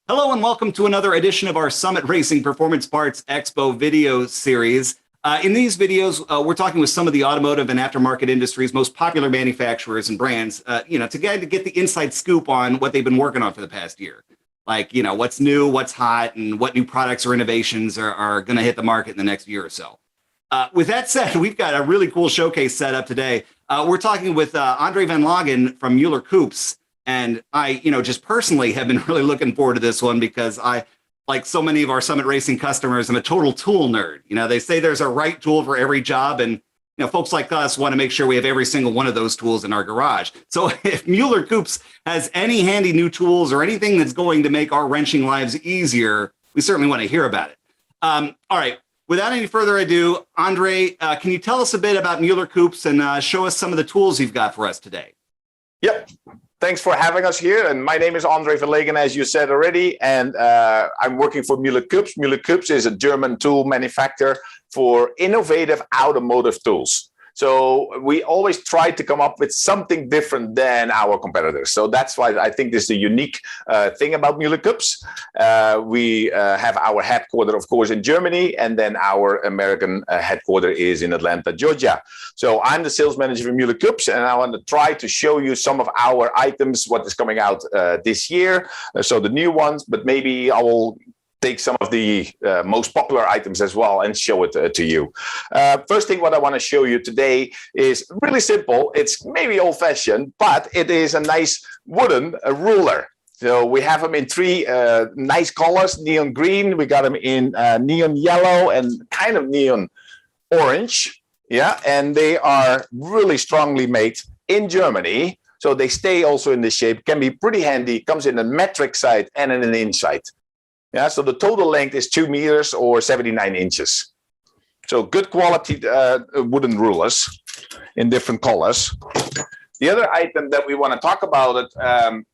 Hello and welcome to another edition of our Summit Racing Performance Parts Expo video series. In these videos, we're talking with some of the automotive and aftermarket industry's most popular manufacturers and brands, to get the inside scoop on what they've been working on for the past year. Like, what's new, what's hot, and what new products or innovations are going to hit the market in the next year or so. With that said, we've got a really cool showcase set up today. We're talking with Andre van Lagen from Mueller Kueps. And I, just personally have been really looking forward to this one because I, like so many of our Summit Racing customers, I'm a total tool nerd. They say there's a right tool for every job. And, folks like us want to make sure we have every single one of those tools in our garage. So if Mueller Kueps has any handy new tools or anything that's going to make our wrenching lives easier, we certainly want to hear about it. All right. Without any further ado, Andre, can you tell us a bit about Mueller Kueps and show us some of the tools you've got for us today? Yep. Thanks for having us here. And my name is Andre van Lagen, as you said already. And I'm working for Mueller Kueps. Mueller Kueps is a German tool manufacturer for innovative automotive tools. So we always try to come up with something different than our competitors. So that's why I think this is a unique thing about Mueller Kueps. We have our headquarters, of course, in Germany, and then our American headquarters is in Atlanta, Georgia. So I'm the sales manager for Mueller Kueps, and I want to try to show you some of our items, what is coming out this year. So the new ones, but maybe I will take some of the most popular items as well and show it to you. First thing what I want to show you today is really simple. It's maybe old-fashioned, but it is a nice wooden ruler. So we have them in three nice colors: neon green, we got them in neon yellow, and kind of neon orange. Yeah, and they are really strongly made in Germany. So they stay also in this shape, can be pretty handy, comes in a metric side and in an inch side. Yeah, so the total length is 2 meters or 79 inches. So good quality wooden rulers in different colors. The other item that we want to talk about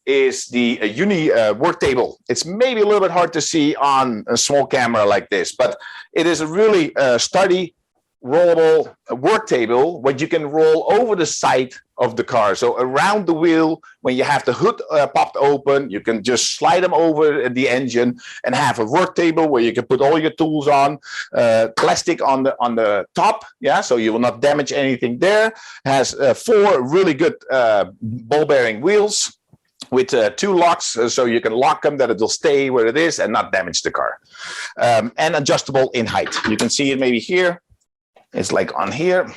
is the uni work table. It's maybe a little bit hard to see on a small camera like this, but it is a really sturdy, rollable work table what you can roll over the side of the car. So around the wheel, when you have the hood popped open, you can just slide them over the engine and have a work table where you can put all your tools on. Plastic on the top, yeah, so you will not damage anything there. It has 4 really good ball bearing wheels with 2 locks, so you can lock them that it will stay where it is and not damage the car. And adjustable in height. You can see it maybe here. It's like on here.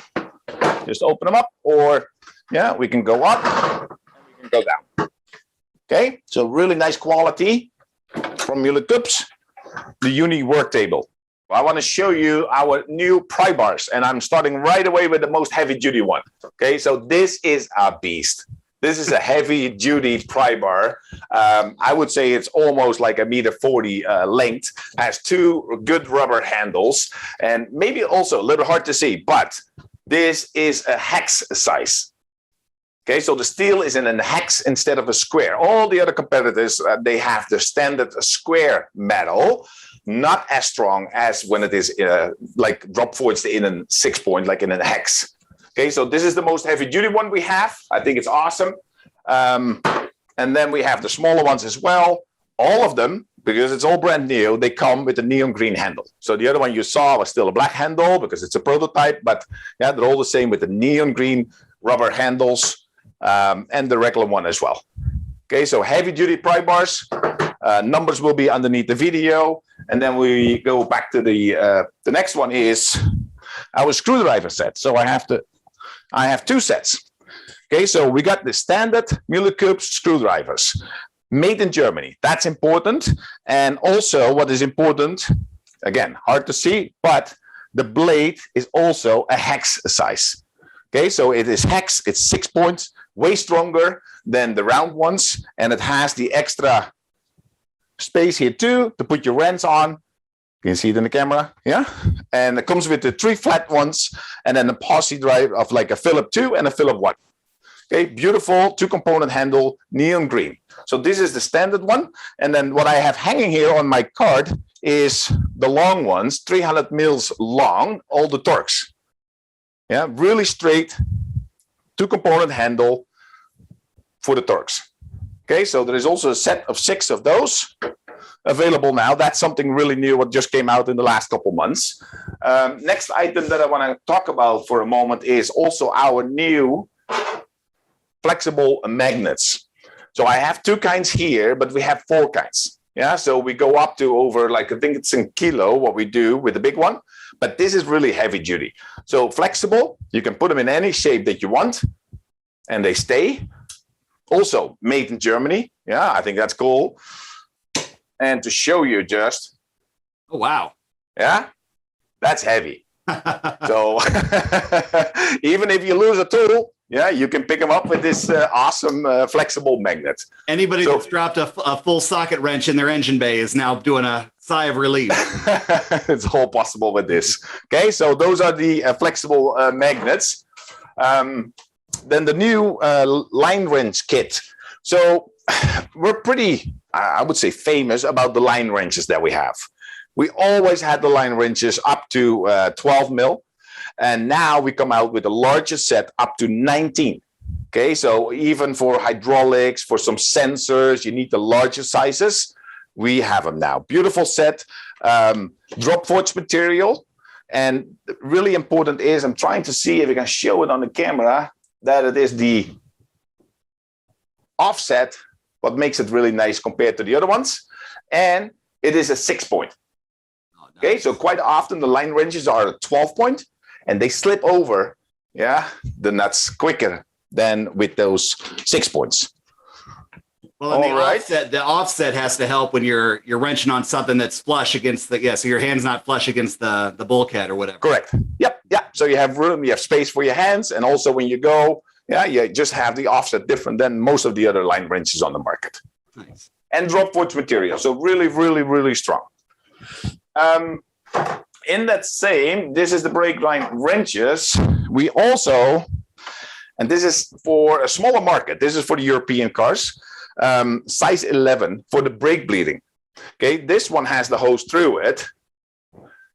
Just open them up, or yeah, we can go up and we can go down. Okay, so really nice quality from Mueller Kueps, the uni work table. I want to show you our new pry bars, and I'm starting right away with the most heavy duty one. Okay, so this is a beast. This is a heavy duty pry bar. I would say it's almost like 1.40 meters length, has 2 good rubber handles, and maybe also a little hard to see, but this is a hex size. Okay, so the steel is in a hex instead of a square. All the other competitors, they have the standard square metal, not as strong as when it is like drop forged in a 6-point, like in a hex. Okay, so this is the most heavy duty one we have. I think it's awesome. And then we have the smaller ones as well. All of them, because it's all brand new, they come with a neon green handle. So the other one you saw was still a black handle because it's a prototype, but yeah, they're all the same with the neon green rubber handles and the regular one as well. Okay, so heavy duty pry bars. Numbers will be underneath the video. And then we go back to the next one is our screwdriver set. So I have 2 sets. Okay, so we got the standard Mueller Kueps screwdrivers made in Germany. That's important. And also what is important, again, hard to see, but the blade is also a hex size. Okay, so it is hex, it's 6 points, way stronger than the round ones. And it has the extra space here too to put your wrench on. You can see it in the camera, yeah? And it comes with the 3 flat ones and then the posse drive of like a Philip 2 and a Philip 1. Okay, beautiful 2-component handle, neon green. So this is the standard one. And then what I have hanging here on my card is the long ones, 300 mils long, all the Torx. Yeah, really straight 2-component handle for the Torx. Okay, so there is also a set of 6 of those. available now. That's something really new what just came out in the last couple months. Next item that I want to talk about for a moment is also our new flexible magnets. So I have 2 kinds here, but we have 4 kinds. Yeah, so we go up to over, like, I think it's in kilo what we do with the big one, but this is really heavy duty. So flexible, you can put them in any shape that you want and they stay. Also made in Germany. Yeah, I think that's cool. And to show you just. Oh, wow. Yeah, that's heavy. So even if you lose a tool, yeah, you can pick them up with this awesome flexible magnet. Anybody that's dropped a full socket wrench in their engine bay is now doing a sigh of relief. It's all possible with this. Okay, so those are the flexible magnets. Then the new line wrench kit. So we're pretty, I would say, famous about the line wrenches that we have. We always had the line wrenches up to 12 mil. And now we come out with the largest set up to 19. Okay, so even for hydraulics, for some sensors, you need the larger sizes. We have them now. Beautiful set, drop forged material. And really important is, I'm trying to see if I can show it on the camera, that it is the offset, what makes it really nice compared to the other ones. And it is a 6-point. Oh, nice. Okay, so quite often the line wrenches are a 12-point. And they slip over, yeah, the nuts quicker than with those 6 points. Well, and the offset has to help when you're wrenching on something that's flush against so your hand's not flush against the bulkhead or whatever. Correct. Yep. Yeah. So you have room, you have space for your hands, and also when you go, yeah, you just have the offset different than most of the other line wrenches on the market. Nice. And drop forged material, so really, really, really strong. In that same, this is the brake line wrenches. We also, and this is for a smaller market, this is for the European cars, size 11 for the brake bleeding. Okay, this one has the hose through it.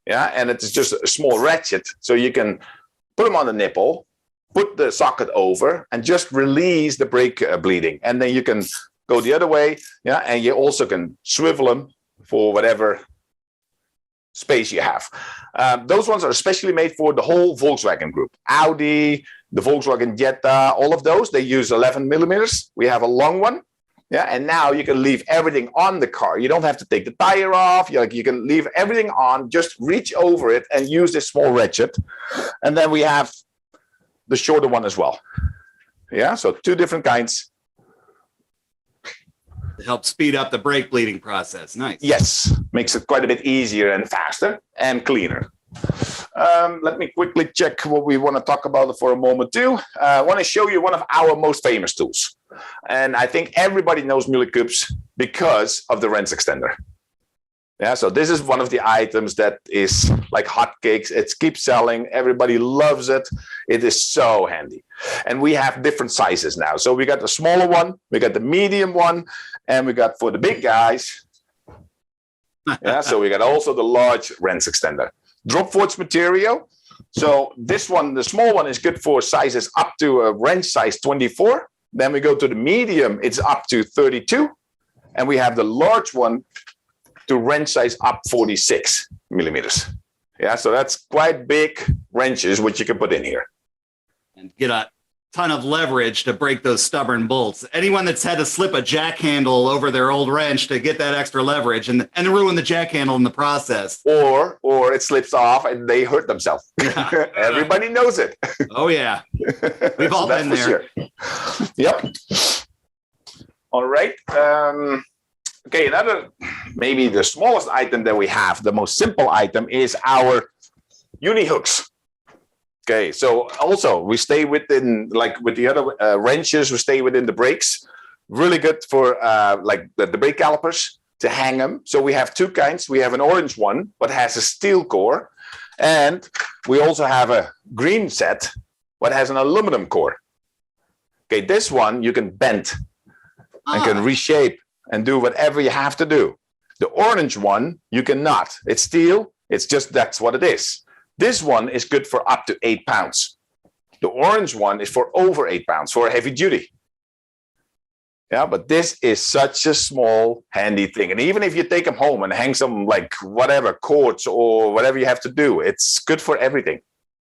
Yeah, and it's just a small ratchet. So you can put them on the nipple, put the socket over, and just release the brake bleeding. And then you can go the other way. Yeah, and you also can swivel them for whatever space you have. Those ones are especially made for the whole Volkswagen group. Audi, the Volkswagen Jetta, all of those, they use 11 millimeters. We have a long one. Yeah, and now you can leave everything on the car. You don't have to take the tire off. You can leave everything on, just reach over it and use this small ratchet. And then we have the shorter one as well. Yeah, so 2 different kinds. To help speed up the brake bleeding process. Nice. Yes, makes it quite a bit easier and faster and cleaner. Let me quickly check what we want to talk about for a moment too. I want to show you one of our most famous tools. And I think everybody knows Mueller Kueps because of the wrench extender. Yeah, so this is one of the items that is like hotcakes. It keeps selling. Everybody loves it. It is so handy. And we have different sizes now. So we got the smaller one, we got the medium one, and we got for the big guys. Yeah, so we got also the large wrench extender. Drop forged material. So this one, the small one, is good for sizes up to a wrench size 24. Then we go to the medium, it's up to 32. And we have the large one to wrench size up 46 millimeters. Yeah, so that's quite big wrenches which you can put in here. And get a ton of leverage to break those stubborn bolts. Anyone that's had to slip a jack handle over their old wrench to get that extra leverage and ruin the jack handle in the process. Or it slips off and they hurt themselves. Yeah. Everybody knows it. Oh, yeah. We've all been there. Sure. Yep. All right. Okay, another, maybe the smallest item that we have, the most simple item, is our uni hooks. Okay, so also we stay within, like with the other wrenches, we stay within the brakes. Really good for like the brake calipers to hang them. So we have 2 kinds. We have an orange one, but has a steel core. And we also have a green set, but has an aluminum core. Okay, this one you can bend and can reshape and do whatever you have to do. The orange one, you cannot. It's steel. It's just, that's what it is. This one is good for up to 8 pounds. The orange one is for over 8 pounds for heavy duty. Yeah, but this is such a small, handy thing. And even if you take them home and hang some like whatever cords or whatever you have to do, it's good for everything.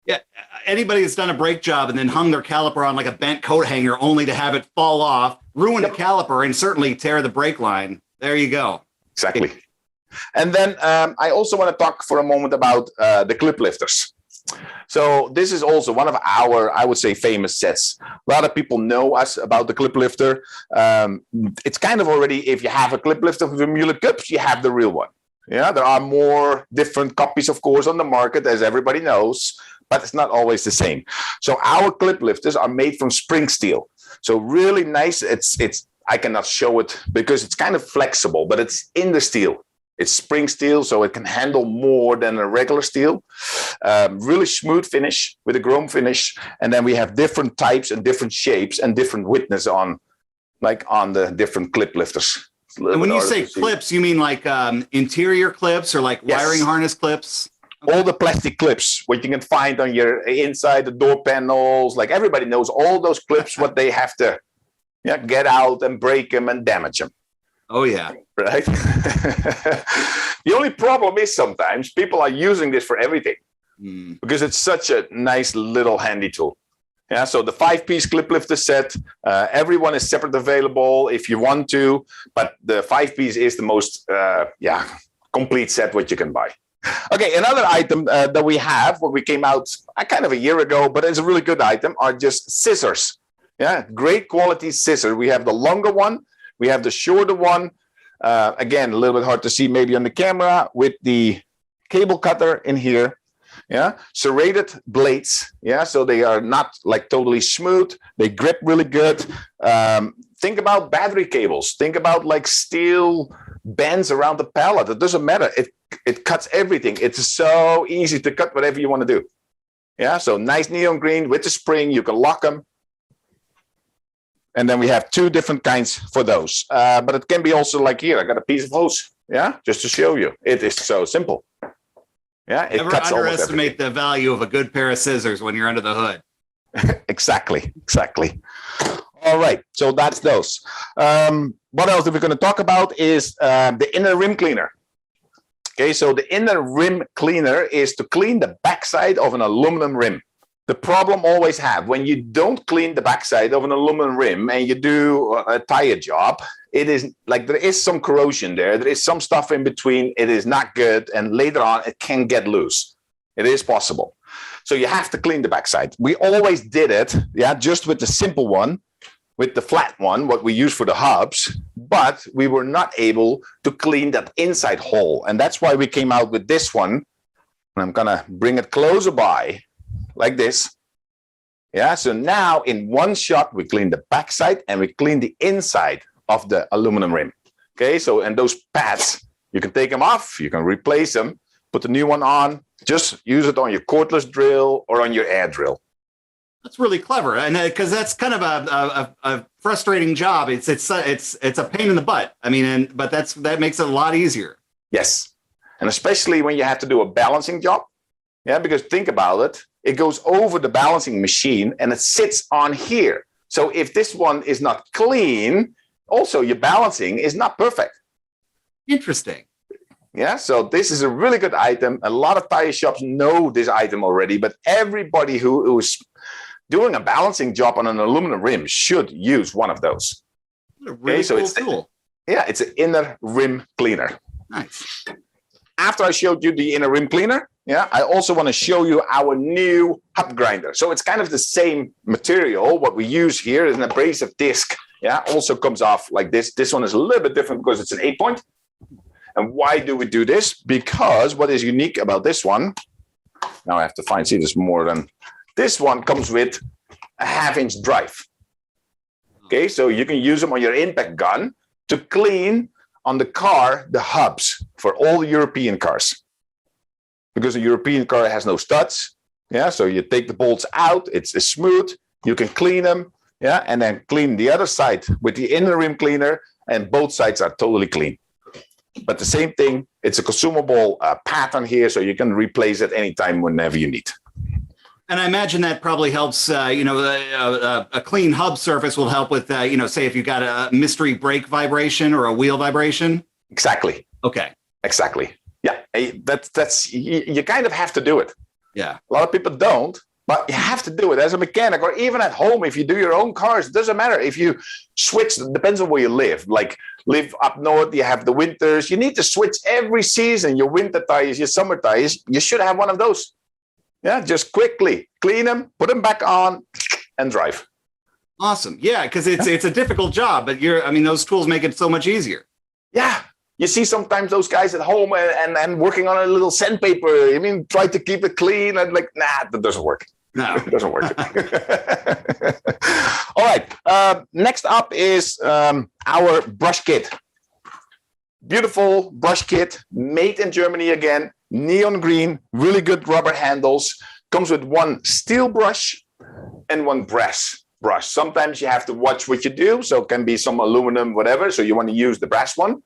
Yeah, anybody that's done a brake job and then hung their caliper on like a bent coat hanger only to have it fall off, ruin the caliper, and certainly tear the brake line. There you go. Exactly. And then I also want to talk for a moment about the clip lifters. So this is also one of our, I would say, famous sets. A lot of people know us about the clip lifter. It's kind of already, if you have a clip lifter from Mueller Kueps, you have the real one. Yeah, there are more different copies, of course, on the market, as everybody knows, but it's not always the same. So our clip lifters are made from spring steel. So really nice. It's I cannot show it because it's kind of flexible, but it's in the steel. It's spring steel, so it can handle more than a regular steel. Really smooth finish with a chrome finish. And then we have different types and different shapes and different widths on the different clip lifters. And when you say clips, you mean like interior clips or like wiring harness clips? Okay. All the plastic clips, what you can find on your inside the door panels, like everybody knows all those clips, what they have to get out and break them and damage them. Oh, yeah. Right. The only problem is sometimes people are using this for everything because it's such a nice little handy tool. Yeah. So the 5-piece clip lifter set, everyone is separate available if you want to, but the 5-piece is the most complete set what you can buy. Okay, another item that we have, what we came out kind of a year ago, but it's a really good item, are just scissors. Yeah, great quality scissors. We have the longer one. We have the shorter one, again, a little bit hard to see maybe on the camera, with the cable cutter in here. Yeah, serrated blades. Yeah, so they are not like totally smooth. They grip really good. Think about battery cables. Think about like steel bands around the pallet. It doesn't matter. It cuts everything. It's so easy to cut whatever you want to do. Yeah, so nice neon green with the spring. You can lock them. And then we have 2 different kinds for those. But it can be also like here, I got a piece of hose. Yeah, just to show you. It is so simple. Yeah, it Never cuts underestimate the value of a good pair of scissors when you're under the hood. Exactly. All right, so that's those. What else are we going to talk about is the inner rim cleaner. Okay, so the inner rim cleaner is to clean the backside of an aluminum rim. The problem always have when you don't clean the backside of an aluminum rim and you do a tire job, it is like there is some corrosion there. There is some stuff in between. It is not good. And later on, it can get loose. It is possible. So you have to clean the backside. We always did it, just with the simple one, with the flat one, what we use for the hubs, but we were not able to clean that inside hole. And that's why we came out with this one. And I'm going to bring it closer by. Like this. Yeah, so now in one shot, we clean the backside and we clean the inside of the aluminum rim. Okay, so and those pads, you can take them off, you can replace them, put the new one on, just use it on your cordless drill or on your air drill. That's really clever, and because that's kind of a frustrating job. It's a pain in the butt. I mean, but that makes it a lot easier. Yes, and especially when you have to do a balancing job. Yeah, because think about it. It goes over the balancing machine and it sits on here. So if this one is not clean, also your balancing is not perfect. Interesting. Yeah, so this is a really good item. A lot of tire shops know this item already, but everybody who is doing a balancing job on an aluminum rim should use one of those. What a really cool tool. It's an inner rim cleaner. Nice. After I showed you the inner rim cleaner, I also want to show you our new hub grinder. So it's kind of the same material. What we use here is an abrasive disc. Yeah, also comes off like this. This one is a little bit different because it's an 8-point. And why do we do this? Because what is unique about this one, now I have to see this more than, this one comes with a 1/2-inch drive. Okay, so you can use them on your impact gun to clean on the car, the hubs for all the European cars. Because a European car has no studs. Yeah, so you take the bolts out, it's smooth, you can clean them, and then clean the other side with the inner rim cleaner, and both sides are totally clean. But the same thing, it's a consumable pattern here, so you can replace it anytime, whenever you need. And I imagine that probably helps, a clean hub surface will help with, say if you've got a mystery brake vibration or a wheel vibration. Exactly. Okay. Exactly. Yeah. That's you kind of have to do it. Yeah. A lot of people don't, but you have to do it as a mechanic, or even at home. If you do your own cars, it doesn't matter. If you switch, it depends on where you live. Like live up north, you have the winters. You need to switch every season. Your winter tires, your summer tires. You should have one of those. Yeah, just quickly clean them, put them back on, and drive. Awesome. Yeah, because it's a difficult job, but those tools make it so much easier. Yeah. You see sometimes those guys at home and working on a little sandpaper. Try to keep it clean and like, nah, that doesn't work. No, it doesn't work. All right. Next up is our brush kit. Beautiful brush kit, made in Germany again. Neon green, really good rubber handles. Comes with one steel brush and one brass brush. Sometimes you have to watch what you do. So it can be some aluminum, whatever. So you want to use the brass one.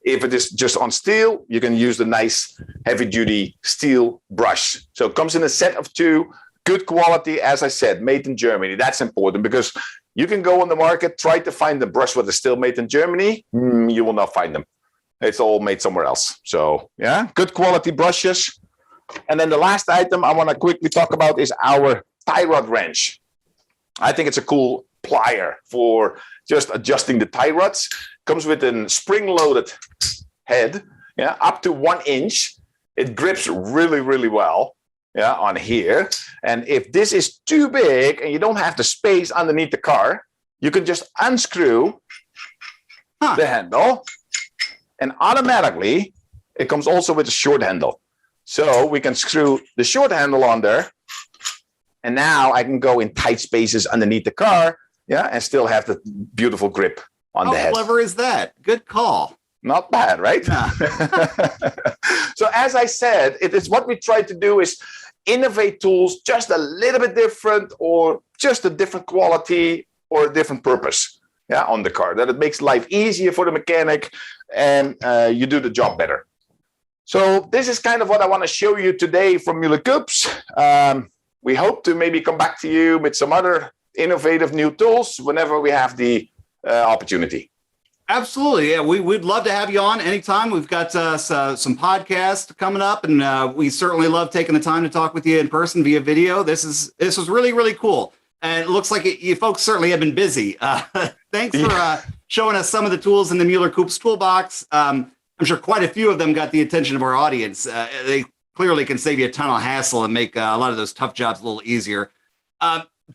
If it is just on steel, you can use the nice heavy duty steel brush. So it comes in a set of two, good quality, as I said, made in Germany. That's important because you can go on the market, try to find the brush that is still made in Germany. You will not find them. It's all made somewhere else. So yeah, good quality brushes. And then the last item I want to quickly talk about is our tie rod wrench. I think it's a cool plier for just adjusting the tie rods. Comes with a spring-loaded head, yeah, up to 1 inch. It grips really, really well, yeah, on here. And if this is too big and you don't have the space underneath the car, you can just unscrew the handle, and automatically it comes also with a short handle. So we can screw the short handle on there, and now I can go in tight spaces underneath the car, yeah, and still have the beautiful grip on the head. How clever is that? Good call. Not bad, right? Yeah. So as I said, it is what we try to do is innovate tools just a little bit different, or just a different quality or a different purpose, yeah, on the car. That it makes life easier for the mechanic and you do the job better. So this is kind of what I want to show you today from Mueller Kueps. We hope to maybe come back to you with some other innovative new tools whenever we have the opportunity. Absolutely. Yeah, we'd love to have you on anytime. We've got some podcasts coming up, and we certainly love taking the time to talk with you in person via video. This was really, really cool. And it looks like you folks certainly have been busy. Thanks for showing us some of the tools in the Mueller Kueps toolbox. I'm sure quite a few of them got the attention of our audience. They clearly can save you a ton of hassle and make a lot of those tough jobs a little easier.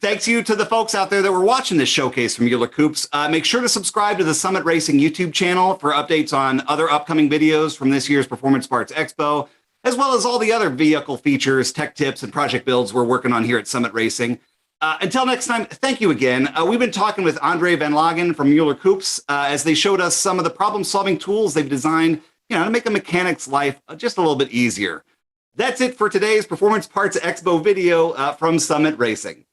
Thanks you to the folks out there that were watching this showcase from Mueller Kueps. Make sure to subscribe to the Summit Racing YouTube channel for updates on other upcoming videos from this year's Performance Parts Expo, as well as all the other vehicle features, tech tips, and project builds we're working on here at Summit Racing. Until next time, thank you again. We've been talking with Andre van Lagen from Mueller Kueps as they showed us some of the problem-solving tools they've designed, to make a mechanic's life just a little bit easier. That's it for today's Performance Parts Expo video from Summit Racing.